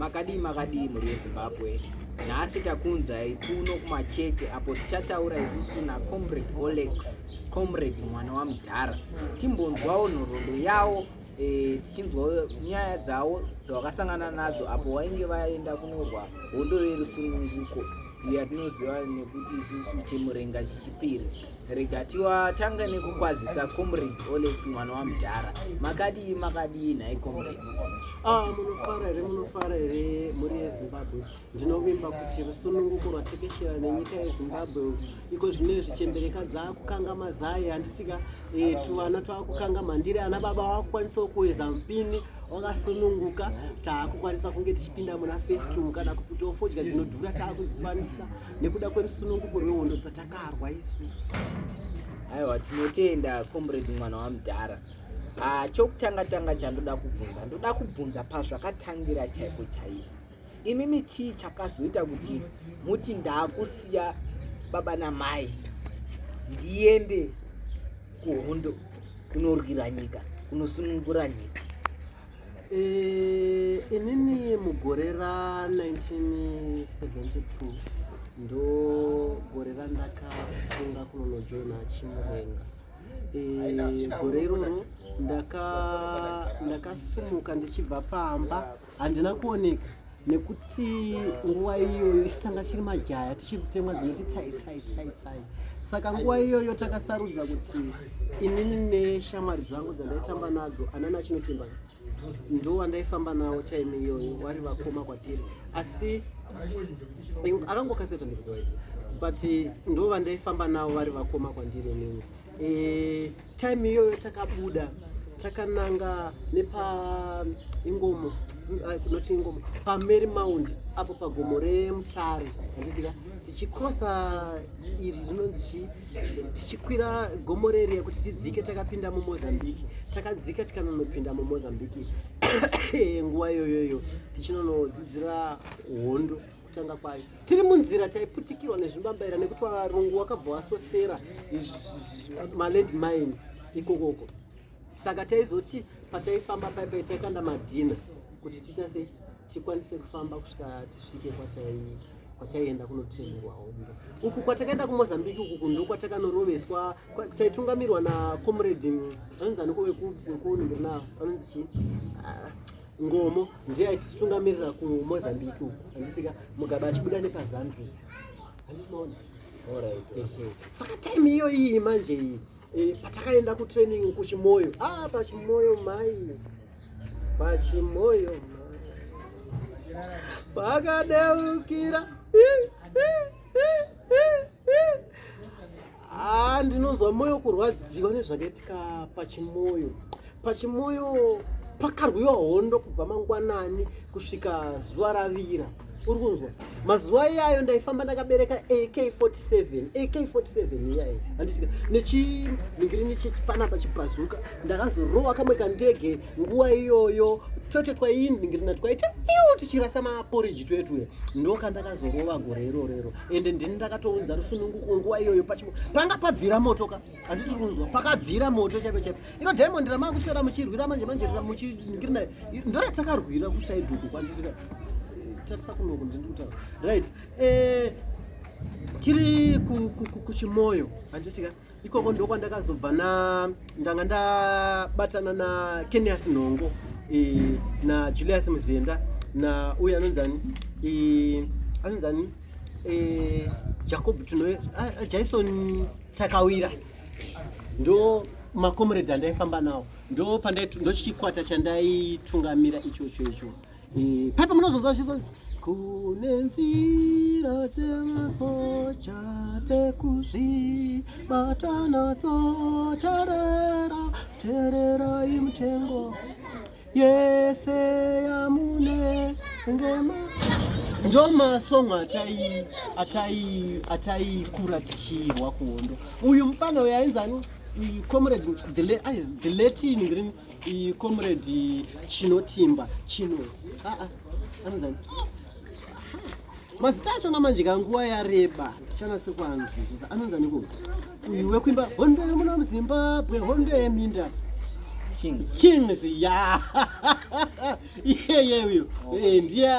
makadii muri yeZimbabwe. Nhasi takunzai kuno kumacheke apo tichataura isusu naComrade Olex, Comrade mwana waMudhara, timbonzwawo nhoroondo yawo, tichinzwawo nyaya dzawo dzavakasangana nadzo apo vainge vaenda kunorwa hondo yerusununguko iyo yatinoziva nekuti isusu chemurenga chechipiri. Rega tiwatanga nekukwazisa Comrade Olex mwana waMudhara. Makadii nhai Comrade? Munofara here muri yeZimbabwe. Ndinovimba kuti rusununguko rwatekeshera nenyika yeZimbabwe iko zvino zvichembereka dzakukanga mazai handitika tuvana twakukanga mandiri ana baba wakukwanisa kuweza mpini wakasununguka taakukwanisa kunge tichipinda muna festum kana kuputawo fodya dzinodhura taakudzikwanisa nekuda kwerusununguko rwehondo dzatakarwa isusu. Aiwa, tinotenda Comrade mwana waMudhara. Chokutanga ndoda kubvunza pazvakatangira chaiko. Imimi chii chakazoita kuti muti ndaakusiya baba namai ndiende kuhondo kunorwira nyika, kunosunungura nyika? Inini mugore ra1972 ndo gore randakafunga kunonojoina chimurenga. Gore iroro ndakasumuka ndichibva pamba, handina kuoneka nekuti nguva iyoyo isanga chiri majaya tichiri kutemwa dzinoti tsai. Saka nguva iyoyo takasarudza kuti inini neshamwari dzangu dzandaitamba nadzo anana chinotimba ndo wandaifamba nawo time iyoyo vari vakoma kwatiri, asi akangokasira ndikuzoita but ndo vandaifamba nawo vari vakoma kwandiri nini. Time iyoyo takabuda takananga nepa Ingomo, not Ingomo, pa Mary Mound apo pagomo reMutare, handitika tichikrosa iri rinonzi tichikwira gomo reri kuti tidzike takapinda muMozambique. Takadzika tikanonopinda muMozambique nguva iyoyo tichinonodzidzira hondo kutanga kwayo. Tiri munzira taiputikirwa nezvimbambaira nekuti varungu wakabva wasosera maland mine ikokoko. Saka taizoti pataifamba paipai taikanda madhina kuti titase tikwanise kufamba kusvika tisvike kwataienda kunotrainerwa hondo. Uku kwatakaenda kuMozambique uku ndo kwatakanoroveswa, taitungamirwa naComrade anonzi wekuningira anonzi chii Ngomo, ndiye aititungamirira kuMozambique uku. Handitika Mugabe achibuda nepaZambia. Handinoona. Saka time iyo iyi manje iyi patakaenda kutraining kuChimoyo. Pachimoyo mai. Pakadeukira. Ndinonzwa moyo kurwadziwa nezvakaitika paChimoyo. Pachimoyo pakarwiwa hondo kubva mangwanani kusvika zuva ravira. Uri kunzwa? Mazuva iyayo ndaifamba ndakabereka AK47 iyayo. Handisika nechimingiri nechipanapa chibhazuka ndakazorova kamwe kandege nguva iyoyo. Chocho twainingirina twaita tichirasa maporiji twetuya ndo kandakazorova gore irorero. Ende ndini ndakatounza rusununguko nguva iyoyo panga pabvira moto ka. Handiti kunzwa? Pakabvira moto chaipo. Ino Diamond ramanga kutsvera muchirwira manje muchiningirina ndora takarwira kusaidi uku kwandisika. Tarisa kunoko ndikutaura. Right. Tiri kuChimoyo handisika ikoko ndo kwandakazobva ndanga ndabatana na Kenias Nhongo na Julius Muzenda na uyu anonzani Jacob Jason Takawira ndo maComrade andaifamba nawo ndo chikwata chandaitungamira ichocho. Papa munozonzwa chizonzi kune nzira dzemasocha dzekuzvibata nadzo terera imutengo yese yamune ngema. Ndo masongo ataikura tichirwa kuhondo. Uyu mufana uyaenzani Comrade the late ningiri Comrade Chinotimba anzani mazita acho namanje kanguva yareba tichanase kuanzwisisa. Anonzani ko uyu wekuimba hondo yemuna muZimbabwe, hondo yeminda Chings ya iyeyeyo ndiye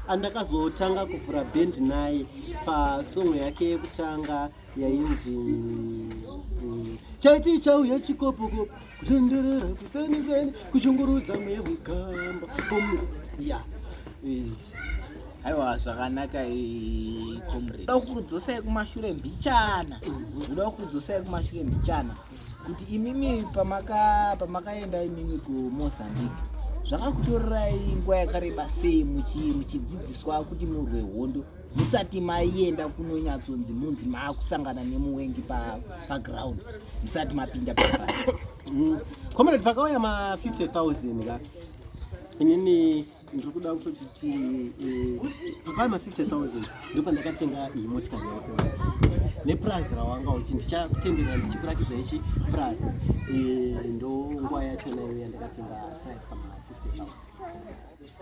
andakazotanga kuvhura band naye pasong yake yekutanga yainzi chaiti chauya chikopokopo kutenderera kuseniseni kuchungurudza mweya mugamba ya aiwa zvakanaka comrade. Uda kudzosai kumashure mbichana kuti imimi pamakaenda imimi kuMozambique zvakakutorerai nguva yakareba sei muchidzidziswa kuti murwe hondo musati maienda kunonyatsonzi munzi maakusangana nemuwengi paground musati mapinda pabasa? Comrade, pakauya ma50,000 ka inini ndiri kuda kutoti pakauya ma50,000 ndo pandakatenga iyi motikari yako neprice rawanga uchi ndichakutendera ndichikurakidza ichi price ndo nguva yachona iyo yandakatenga price kama 50,000.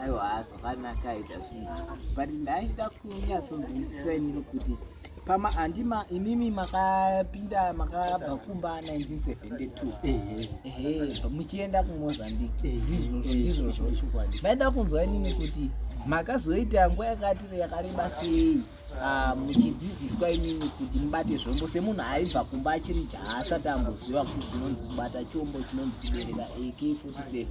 aiwa zvakanaka ita zvinhu but ndaida kunyatsonzwisisa inini kuti imimi makabva kumba 1972 muchienda kuMozambique ndizvo ndaida kunzwa inini kuti makazoita nguva yakareba sei muchidzidziswa inini kuti mubate zvombo semunhu aibva kumba achiri jaha asati amboziva kuti chinonzi kubata chombo chinonzi kubereka AK-47.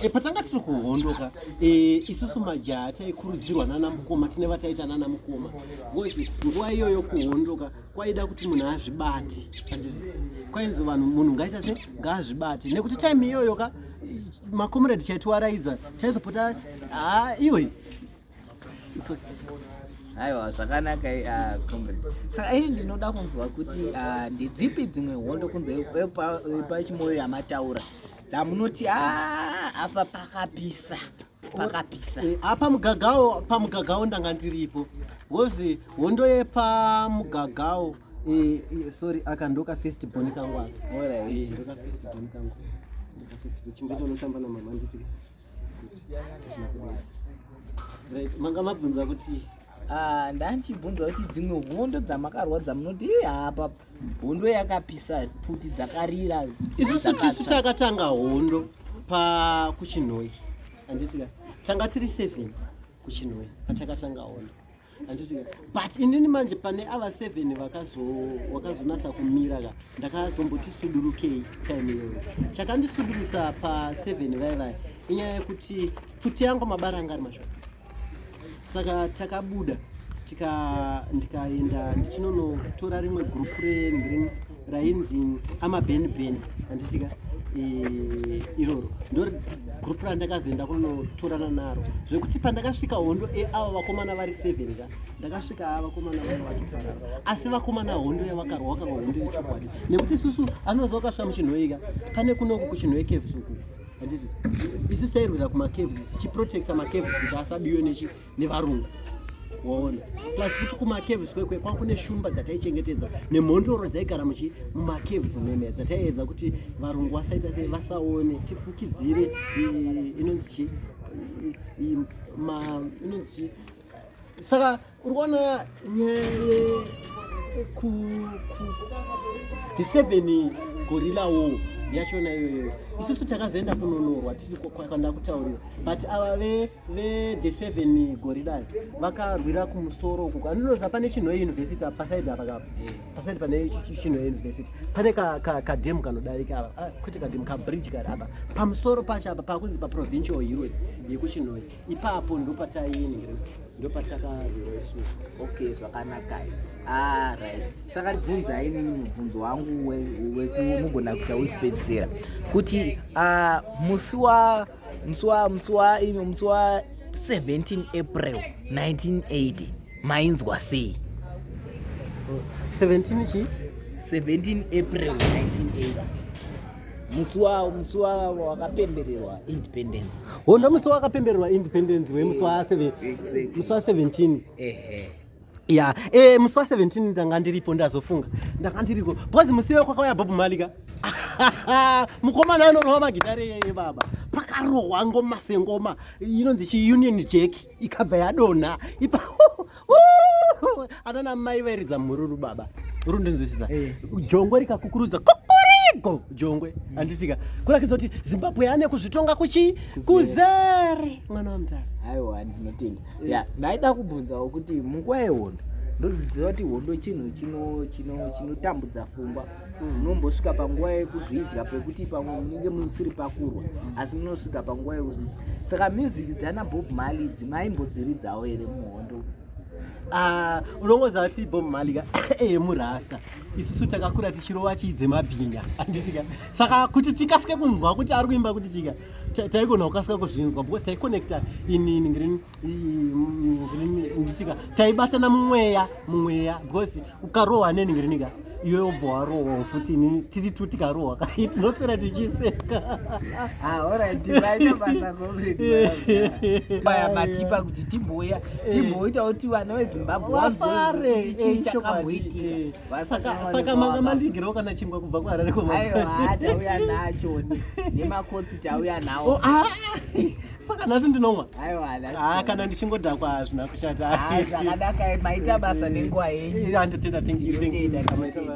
Patanga tiri kuhondoka isusu majaha taikurudzirwa nana mukoma, tine vataita nana mukoma ngozi nguva iyoyo kuhondoka kwaida kuti munhu azvibate, kwainzi vanhu munhu ngaita se ngaazvibate nekuti time iyoyo ka makomrade chaitiwaraidza taizopota iwe aiwa zvakanaka comrade. Saka ini ndinoda kunzwa kuti ndedzipi dzimwe hondo kunze pachimoyo yamataura dzamunoti apa pakapisa apa pamugagao ndanga ndiripo wozi hondo yepamugagao sorry akandoka festival kangu aka ndoka festival kangu chimbeto unotamba na mama nditi right manga mabvunza kuti ndanchibvunza kuti dzimwe hondo dzamakarwadza munoti apa hondo yakapisa pfuti dzakarira isusu takatanga hondo kuchinhoi anditika tanga tiri 7 kuchinhoi patakatanga hondo anditika but inini manje pane ava 7 vakazonatsa kumira ka ndakazomboti sudurukei time iyoyo chakandisudurutsa pa 7 vaivai inyaya yekuti pfuti yangu mabaranga ari mashoko. Saka takabuda ndikaenda ndichinonotora rimwe gurupu rainzi amabenibeni andisika iroro ndo gurupu randakazoenda kunotorana naro zvekuti pandakasvika hondo ava vakomana vari 7 ka ndakasvika vakomana vari vachiparara asi vakomana hondo yavakarwa hondo yechokwadi nekuti isusu anoza ukasvika muchinhoika pane kunoku kuchinhoi caves uku handiti isu tairwira kumacaves tichiprotecta macaves kuti asabiwe nevarungu waona plus kuti kumacaves kwekwe kwanga kune shumba dzataichengetedza nemhondoro dzaigara mumacaves meme dzataiedza kuti varungu vasaita sei vasaone tifukidzire inonzi saka uri kuona the 7 gorilla war yachona iyoyo isusu takazoenda kunonorwa tiri kwakanda kutaurira but ava the 7 gorillas vakarwira kumusoro uku andinoza pane chinhoi university pasaidi apa pasaidi pane chinhoi university pane kadhemu kanodarika apa kuti kadhemu kabridge kari apa pamusoro pacho apa pakunzi paprovincial heroes yekuchinhoi ipapo ndopataiingira ndopatakarwira isusu. Okay, zvakanaka right. Saka ndibvunza inini mubvunzo wangu wekumugona kuita wekupedzisira kuti musi wa 17 April 1980 mainzwa sei? 17 April 1980 musi wakapembererwa independence. Honda musi wakapembererwa independence wemusi wa 17 ya musi wa 17 ndanga ndiripo ndazofunga ndanga ndiriko because musi wewe kwakauya Bob Marley ka mukomana anonowa magitare yeye baba pakarohwa ngoma sengoma inonzi chi-Union Jack ikabva yadonha ipa anana mai vairidza mururu baba uri ndinzwisisa jongo rikakukurudza ego jongwe anditika kurakidza kuti Zimbabwe ane kuzvitonga kuzere mwana wamutara. Aiwa ndinotenda. Ya, ndaida kubvunzawo kuti munguva yehondo ndoziziva kuti hondo chinhu chinotambudza pfungwa. Munombosvika panguva yekuzvidya pekuti pamwe munenge musiri pakurwa asi munosvika panguva yekuzvidya. Saka music dzana Bob Marley dzimaimbodziridzawo here muhondo? Unongoziva kuti Bob Marley murasta isusu takakura tichirova chidze mabhinya anditika saka kuti tikasike kunzwa kuti ari kuimba kuti chika taigona kukasika kuzvinzwa because taikonekta nditika taibatana mumweya because ukarohwa neningirinika iwe ubva warohwa futi tiri tu tikarohwa kai tinoswera tichiseka. Alright, vaita basa comrade baya matipa kuti timboita kuti vana veZimbabwe wafare chakamboitika. Saka manga mandigirawo kana chingwa kubva kuHarare koma. Aiwa tauya nacho nemakotsi tauya nawo. Saka nhasi ndinomwa. Aiwa kana ndichingodhakwa hazvina kushata. Zvakadaka maita basa nenguva yenyu. Andotenda, thank you.